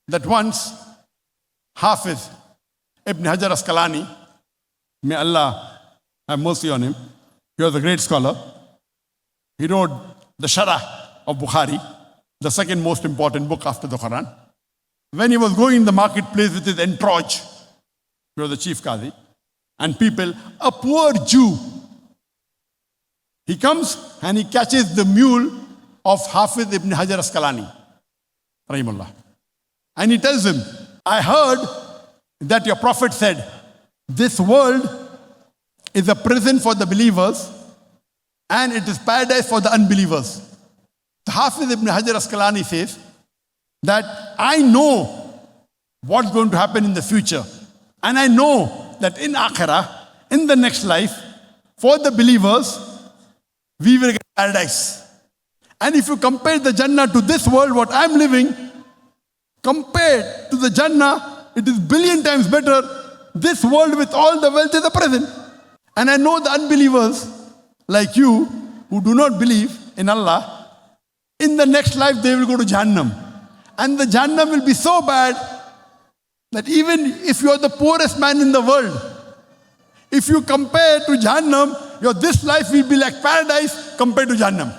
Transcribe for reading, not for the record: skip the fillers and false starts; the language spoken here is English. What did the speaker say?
that once Hafiz Ibn Hajar Asqalani, may Allah have mercy on him, he was a great scholar. He wrote the Sharah of Bukhari, the second most important book after the Quran. When he was going in the marketplace with his entourage, he was the chief Qazi, and people, a poor Jew, he comes and he catches the mule of Hafiz Ibn Hajar Asqalani, rahimullah. And he tells him, I heard that your prophet said, this world is a prison for the believers and it is paradise for the unbelievers. The Hafiz Ibn Hajar Asqalani says that I know what's going to happen in the future. And I know that in Akhirah, in the next life, for the believers, we will get paradise. And if you compare the Jannah to this world, what I'm living, compared to the Jannah, it is billion times better. This world with all the wealth is a prison. And I know the unbelievers like you who do not believe in Allah, in the next life they will go to Jahannam. And the Jahannam will be so bad that even if you are the poorest man in the world, if you compare to Jahannam, this life will be like paradise compared to Jahannam.